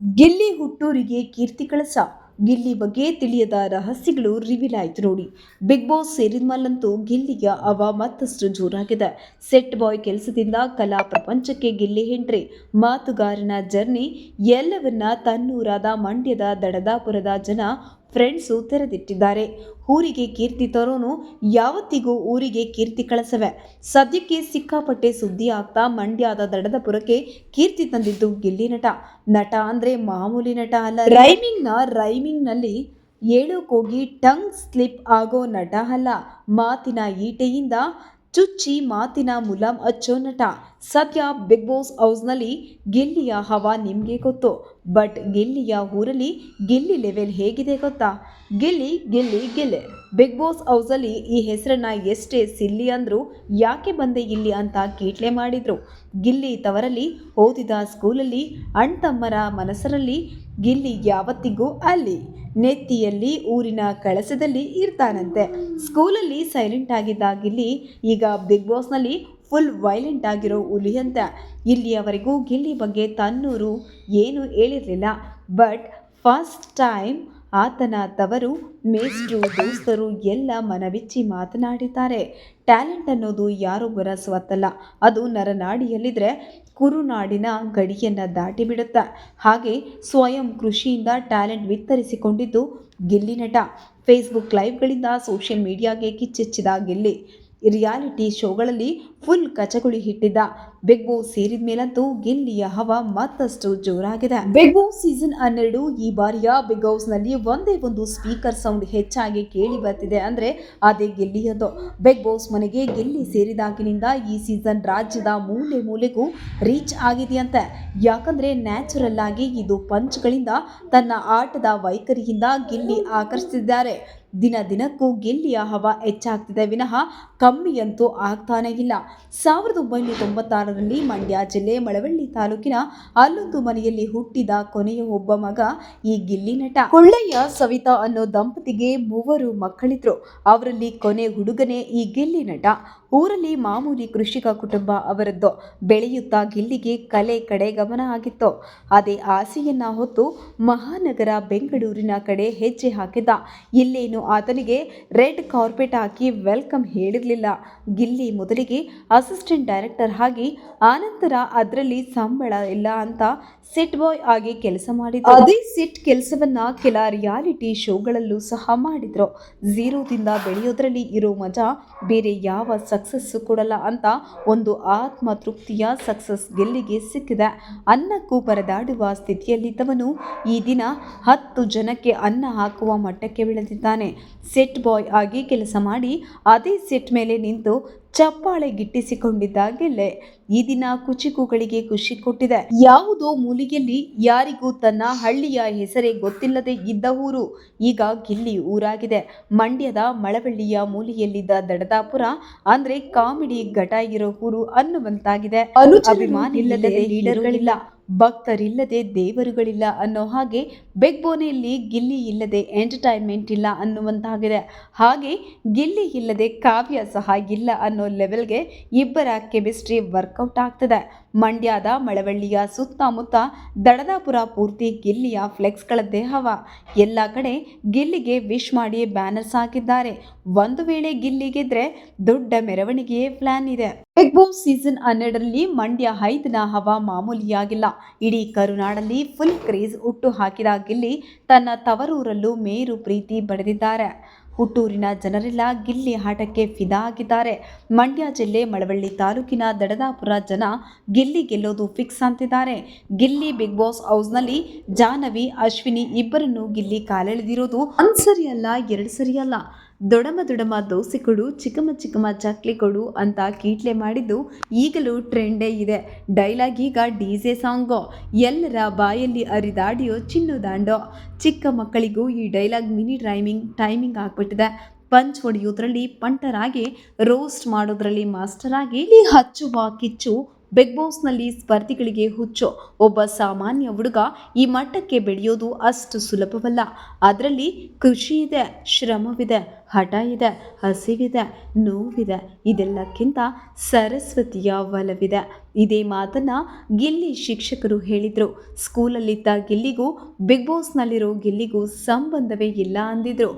ಗಿಲ್ಲಿ ಹುಟ್ಟೂರಿಗೆ ಕೀರ್ತಿ ಕಳಸ. ಗಿಲ್ಲಿ ಬಗ್ಗೆ ತಿಳಿಯದ ರಹಸ್ಯಗಳು ರಿವೀಲ್ ಆಯ್ತು ನೋಡಿ. ಬಿಗ್ ಬಾಸ್ ಸೇರಿದ್ಮೇಲಂತೂ ಗಿಲ್ಲಿಯ ಹವಾ ಮತ್ತಷ್ಟು ಜೋರಾಗಿದೆ. ಸೆಟ್ ಬಾಯ್ ಕೆಲಸದಿಂದ ಕಲಾ ಪ್ರಪಂಚಕ್ಕೆ ಗಿಲ್ಲಿ ಎಂಟ್ರಿ, ಮಾತುಗಾರನ ಜರ್ನಿ, ಎಲ್ಲವನ್ನ ತನ್ನೂರಾದ ಮಂಡ್ಯದ ದಡದಾಪುರದ ಜನ ಫ್ರೆಂಡ್ಸು ತೆರೆದಿಟ್ಟಿದ್ದಾರೆ. ಊರಿಗೆ ಕೀರ್ತಿ ತರೋನು ಯಾವತ್ತಿಗೂ ಊರಿಗೆ ಕೀರ್ತಿ ಕಳಸವೆ. ಸದ್ಯಕ್ಕೆ ಸಿಕ್ಕಾಪಟ್ಟೆ ಸುದ್ದಿ ಆಗ್ತಾ ಮಂಡ್ಯದ ದಡದಪುರಕ್ಕೆ ಕೀರ್ತಿ ತಂದಿದ್ದು ಗಿಲ್ಲಿ ನಟ. ನಟ ಅಂದ್ರೆ ಮಾಮೂಲಿ ನಟ ಅಲ್ಲ. ರೈಮಿಂಗ್ನಲ್ಲಿ ಹೇಳೋಕೋಗಿ ಟಂಗ್ ಸ್ಲಿಪ್ ಆಗೋ ನಟ ಅಲ್ಲ. ಮಾತಿನ ಈಟೆಯಿಂದ ಚುಚ್ಚಿ ಮಾತಿನ ಮುಲಾಮ್ ಹಚ್ಚೋ ನಟ. ಸದ್ಯ ಬಿಗ್ ಬಾಸ್ ಹೌಸ್ನಲ್ಲಿ ಗಿಲ್ಲಿಯ ಹವಾ ನಿಮ್ಗೆ ಗೊತ್ತು. ಬಟ್ ಗಿಲ್ಲಿಯ ಊರಲ್ಲಿ ಗಿಲ್ಲಿ ಲೆವೆಲ್ ಹೇಗಿದೆ ಗೊತ್ತಾ? ಗಿಲ್ಲಿ ಗಿಲ್ಲಿ ಗಿಲ್ಲಿ. ಬಿಗ್ ಬಾಸ್ ಹೌಸಲ್ಲಿ ಈ ಹೆಸರನ್ನ ಎಷ್ಟೇ ಸಿಲ್ಲಿ ಅಂದ್ರು ಯಾಕೆ ಬಂದೆ ಇಲ್ಲಿ ಅಂತ ಕೀಟ್ಲೆ ಮಾಡಿದ್ರು. ಗಿಲ್ಲಿ ತವರಲ್ಲಿ ಓದಿದ ಸ್ಕೂಲಲ್ಲಿ ಅಣ್ತಮ್ಮರ ಮನಸ್ಸರಲ್ಲಿ ಗಿಲ್ಲಿ ಯಾವತ್ತಿಗೂ ಅಲ್ಲಿ. ನೆತ್ತಿಯಲ್ಲಿ ಊರಿನ ಕಳಸದಲ್ಲಿ ಇರ್ತಾನಂತೆ. ಸ್ಕೂಲಲ್ಲಿ ಸೈಲೆಂಟ್ ಆಗಿದ್ದ ಗಿಲ್ಲಿ ಈಗ ಬಿಗ್ ಬಾಸ್ನಲ್ಲಿ ಫುಲ್ ವೈಲೆಂಟ್ ಆಗಿರೋ ಹುಲಿ ಅಂತ. ಇಲ್ಲಿಯವರೆಗೂ ಗಿಲ್ಲಿ ಬಗ್ಗೆ ತನ್ನೂರು ಏನು ಹೇಳಿರಲಿಲ್ಲ. ಬಟ್ ಫಸ್ಟ್ ಟೈಮ್ ಆತನ ತವರು, ಮೇಷ್ಟ್ರು, ದೋಸ್ತರು ಎಲ್ಲ ಮನಬಿಚ್ಚಿ ಮಾತನಾಡಿದ್ದಾರೆ. ಟ್ಯಾಲೆಂಟ್ ಅನ್ನೋದು ಯಾರೊಬ್ಬರ ಸ್ವತ್ತಲ್ಲ, ಅದು ನರನಾಡಿಯಲ್ಲಿದ್ದರೆ ಕುರುನಾಡಿನ ಗಡಿಯನ್ನು ದಾಟಿ ಬಿಡುತ್ತೆ. ಹಾಗೆ ಸ್ವಯಂ ಕೃಷಿಯಿಂದ ಟ್ಯಾಲೆಂಟ್ ವಿಸ್ತರಿಸಿಕೊಂಡಿದ್ದು ಗಿಲ್ಲಿ ನಟ. ಫೇಸ್ಬುಕ್ ಲೈವ್ಗಳಿಂದ ಸೋಷಿಯಲ್ ಮೀಡಿಯಾಗೆ ಕಿಚ್ಚೆಚ್ಚಿದ ಗಿಲ್ಲಿ ರಿಯಾಲಿಟಿ ಶೋಗಳಲ್ಲಿ ಫುಲ್ ಕಚಗುಳಿ ಹಿಟ್ಟಿದ್ದ. ಬಿಗ್ ಬಾಸ್ ಸೇರಿದ ಮೇಲಂತೂ ಗಿಲ್ಲಿಯ ಹವಾ ಮತ್ತಷ್ಟು ಜೋರಾಗಿದೆ. ಬಿಗ್ ಬಾಸ್ ಸೀಸನ್ 12 ಈ ಬಾರಿಯ ಬಿಗ್ ಹೌಸ್ ನಲ್ಲಿ ಒಂದೇ ಒಂದು ಸ್ಪೀಕರ್ ಸೌಂಡ್ ಹೆಚ್ಚಾಗಿ ಕೇಳಿ ಬರ್ತಿದೆ ಅಂದ್ರೆ ಅದೇ ಗಿಲ್ಲಿಯದು. ಬಿಗ್ ಬಾಸ್ ಮನೆಗೆ ಗಿಲ್ಲಿ ಸೇರಿದಾಗಿನಿಂದ ಈ ಸೀಸನ್ ರಾಜ್ಯದ ಮೂಲೆ ಮೂಲೆಗೂ ರೀಚ್ ಆಗಿದೆಯಂತೆ. ಯಾಕಂದ್ರೆ ನ್ಯಾಚುರಲ್ ಆಗಿ ಇದು ಪಂಚ್ಗಳಿಂದ ತನ್ನ ಆಟದ ವೈಖರಿಯಿಂದ ಗಿಲ್ಲಿ ಆಕರ್ಷಿಸಿದ್ದಾರೆ. ದಿನ ದಿನಕ್ಕೂ ಗಿಲ್ಲಿಯ ಹವಾ ಹೆಚ್ಚಾಗ್ತಿದೆ ವಿನಃ ಕಮ್ಮಿಯಂತೂ ಆಗ್ತಾನೇ ಇಲ್ಲ. 1996ರಲ್ಲಿ ಮಂಡ್ಯ ಜಿಲ್ಲೆ ಮಳವಳ್ಳಿ ತಾಲೂಕಿನ ಅಲ್ಲೊಂದು ಮನೆಯಲ್ಲಿ ಹುಟ್ಟಿದ ಕೊನೆಯ ಒಬ್ಬ ಮಗ ಈ ಗಿಲ್ಲಿ ನಟ. ಕೊಳ್ಳಯ್ಯ ಸವಿತಾ ಅನ್ನೋ ದಂಪತಿಗೆ 3 ಮಕ್ಕಳಿದ್ರು. ಅವರಲ್ಲಿ ಕೊನೆ ಹುಡುಗನೇ ಈ ಗಿಲ್ಲಿ ನಟ. ಊರಲ್ಲಿ ಮಾಮೂಲಿ ಕೃಷಿಕ ಕುಟುಂಬ ಅವರದ್ದು. ಬೆಳೆಯುತ್ತಾ ಗಿಲ್ಲಿಗೆ ಕಲೆ ಕಡೆ ಗಮನ ಆಗಿತ್ತು. ಅದೇ ಆಸೆಯನ್ನ ಹೊತ್ತು ಮಹಾನಗರ ಬೆಂಗಳೂರಿನ ಕಡೆ ಹೆಜ್ಜೆ ಹಾಕಿದ್ದ. ಇಲ್ಲೇನು ಆತನಿಗೆ ರೆಡ್ ಕಾರ್ಪೆಟ್ ಹಾಕಿ ವೆಲ್ಕಮ್ ಹೇಳಿರಲಿಲ್ಲ. ಗಿಲ್ಲಿ ಮೊದಲಿಗೆ ಅಸಿಸ್ಟೆಂಟ್ ಡೈರೆಕ್ಟರ್ ಆಗಿ, ಆನಂತರ ಅದರಲ್ಲಿ ಸಂಬಳ ಇಲ್ಲ ಅಂತ ಸೆಟ್ ಬಾಯ್ ಆಗಿ ಕೆಲಸ ಮಾಡಿದ್ರು. ಅದೇ ಸೆಟ್ ಕೆಲಸವನ್ನ ಕೆಲ ರಿಯಾಲಿಟಿ ಶೋಗಳಲ್ಲೂ ಸಹ ಮಾಡಿದ್ರು. ಝೀರೋದಿಂದ ಬೆಳೆಯೋದ್ರಲ್ಲಿ ಇರೋ ಮಜಾ ಬೇರೆ ಯಾವ ಸಕ್ಸಸ್ ಕೊಡಲ್ಲ ಅಂತ ಒಂದು ಆತ್ಮ ತೃಪ್ತಿಯ ಸಕ್ಸಸ್ ಗಿಲ್ಲಿಗೆ ಸಿಕ್ಕಿದೆ. ಅನ್ನಕ್ಕೂ ಪರದಾಡುವ ಸ್ಥಿತಿಯಲ್ಲಿದ್ದವನು ಈ ದಿನ 10 ಜನಕ್ಕೆ ಅನ್ನ ಹಾಕುವ ಮಟ್ಟಕ್ಕೆ ಬೆಳೆದಿದ್ದಾನೆ. ಸೆಟ್ ಬಾಯ್ ಆಗಿ ಕೆಲಸ ಮಾಡಿ ಅದೇ ಸೆಟ್ ಮೇಲೆ ನಿಂತು ಚಪ್ಪಾಳೆ ಗಿಟ್ಟಿಸಿಕೊಂಡಿದ್ದ ಗಿಲ್ಲಿ ಈ ದಿನ ಕುಚಿಕುಗಳಿಗೆ ಖುಷಿ ಕೊಟ್ಟಿದೆ. ಯಾವುದೋ ಮೂಲೆಯಲ್ಲಿ ಯಾರಿಗೂ ತನ್ನ ಹಳ್ಳಿಯ ಹೆಸರೇ ಗೊತ್ತಿಲ್ಲದೆ ಇದ್ದ ಊರು ಈಗ ಗಿಲ್ಲಿ ಊರಾಗಿದೆ. ಮಂಡ್ಯದ ಮಳವಳ್ಳಿಯ ಮೂಲೆಯಲ್ಲಿದ್ದ ದಡದಾಪುರ ಅಂದ್ರೆ ಕಾಮಿಡಿ ಘಟ ಇರೋ ಊರು ಅನ್ನುವಂತಾಗಿದೆ. ಅಭಿಮಾನಿಲ್ಲದೆ ಲೀಡರ್ಗಳಿಲ್ಲ, ಭಕ್ತರಿಲ್ಲದೆ ದೇವರುಗಳಿಲ್ಲ ಅನ್ನೋ ಹಾಗೆ ಬಿಗ್ ಬೋನಲ್ಲಿ ಗಿಲ್ಲಿ ಇಲ್ಲದೆ ಎಂಟರ್ಟೈನ್ಮೆಂಟ್ ಇಲ್ಲ ಅನ್ನುವಂತಾಗಿದೆ. ಹಾಗೆ ಗಿಲ್ಲಿ ಇಲ್ಲದೆ ಕಾವ್ಯ ಸಹ ಇಲ್ಲ ಅನ್ನೋ ಲೆವೆಲ್ಗೆ ಇಬ್ಬರ ಕೆಮಿಸ್ಟ್ರಿ ವರ್ಕೌಟ್ ಆಗ್ತದೆ. ಮಂಡ್ಯದ ಮಳವಳ್ಳಿಯ ಸುತ್ತಮುತ್ತ ದಡದಾಪುರ ಪೂರ್ತಿ ಗಿಲ್ಲಿಯ ಫ್ಲೆಕ್ಸ್ಗಳದ್ದೇ ಹವಾ. ಎಲ್ಲ ಕಡೆ ಗಿಲ್ಲಿಗೆ ವಿಶ್ ಮಾಡಿ ಬ್ಯಾನರ್ಸ್ ಹಾಕಿದ್ದಾರೆ. ಒಂದು ವೇಳೆ ಗಿಲ್ಲಿ ಗೆದ್ರೆ ದೊಡ್ಡ ಮೆರವಣಿಗೆಯೇ ಪ್ಲಾನ್ ಇದೆ. ಬಿಗ್ ಬಾಸ್ ಸೀಸನ್ 12ರಲ್ಲಿ ಮಂಡ್ಯ 5ನ ಹವಾ ಮಾಮೂಲಿಯಾಗಿಲ್ಲ. ಇಡೀ ಕರುನಾಡಲ್ಲಿ ಫುಲ್ ಕ್ರೇಜ್ ಹುಟ್ಟು ಹಾಕಿದ ಗಿಲ್ಲಿ ತನ್ನ ತವರೂರಲ್ಲೂ ಮೇರು ಪ್ರೀತಿ ಪಡೆದಿದ್ದಾರೆ. ಹುಟ್ಟೂರಿನ ಜನರೆಲ್ಲ ಗಿಲ್ಲಿ ಆಟಕ್ಕೆ ಫಿದಾ ಆಗಿದ್ದಾರೆ. ಮಂಡ್ಯ ಜಿಲ್ಲೆ ಮಳವಳ್ಳಿ ತಾಲೂಕಿನ ದಡದಾಪುರ ಜನ ಗಿಲ್ಲಿ ಗೆಲ್ಲೋದು ಫಿಕ್ಸ್ ಅಂತಿದ್ದಾರೆ. ಗಿಲ್ಲಿ ಬಿಗ್ ಬಾಸ್ ಹೌಸ್ನಲ್ಲಿ ಜಾಹ್ನವಿ, ಅಶ್ವಿನಿ ಇಬ್ಬರನ್ನು ಗಿಲ್ಲಿ ಕಾಲೆಳೆದಿರೋದು ಒಂದು ಸರಿ ಅಲ್ಲ, 2 ಸರಿ ಅಲ್ಲ. ದೊಡಮ ದೋಸೆ ಕೊಡು, ಚಿಕ್ಕಮ್ಮ ಚಕ್ಲಿ ಕೊಡು ಅಂತ ಕೀಟ್ಲೆ ಮಾಡಿದ್ದು ಈಗಲೂ ಟ್ರೆಂಡೇ ಇದೆ. ಡೈಲಾಗ್ ಈಗ DJ ಸಾಂಗು. ಎಲ್ಲರ ಬಾಯಲ್ಲಿ ಹರಿದಾಡಿಯೋ ಚಿನ್ನು ದಾಂಡೋ. ಚಿಕ್ಕ ಮಕ್ಕಳಿಗೂ ಈ ಡೈಲಾಗ್ ಮಿನಿ ಟೈಮಿಂಗ್ ಆಗ್ಬಿಟ್ಟಿದೆ. ಪಂಚ್ ಹೊಡೆಯೋದ್ರಲ್ಲಿ ಪಂಟರಾಗಿ, ರೋಸ್ಟ್ ಮಾಡೋದ್ರಲ್ಲಿ ಮಾಸ್ಟರ್ ಆಗಿ, ಇಲ್ಲಿ ಹಚ್ಚುವ ಕಿಚ್ಚು ಬಿಗ್ ಬಾಸ್ನಲ್ಲಿ ಸ್ಪರ್ಧಿಗಳಿಗೆ ಹುಚ್ಚು. ಒಬ್ಬ ಸಾಮಾನ್ಯ ಹುಡುಗ ಈ ಮಟ್ಟಕ್ಕೆ ಬೆಳೆಯೋದು ಅಷ್ಟು ಸುಲಭವಲ್ಲ. ಅದರಲ್ಲಿ ಖುಷಿ ಇದೆ, ಶ್ರಮವಿದೆ, ಹಠ ಇದೆ, ಹಸಿವಿದೆ, ನೋವಿದೆ. ಇದೆಲ್ಲಕ್ಕಿಂತ ಸರಸ್ವತಿಯ ಒಲವಿದೆ. ಇದೇ ಮಾತನ್ನ ಗಿಲ್ಲಿ ಶಿಕ್ಷಕರು ಹೇಳಿದ್ರು. ಸ್ಕೂಲಲ್ಲಿದ್ದ ಗಿಲ್ಲಿಗೂ ಬಿಗ್ ಬಾಸ್ನಲ್ಲಿರೋ ಗಿಲ್ಲಿಗೂ ಸಂಬಂಧವೇ ಇಲ್ಲ ಅಂದಿದ್ರು.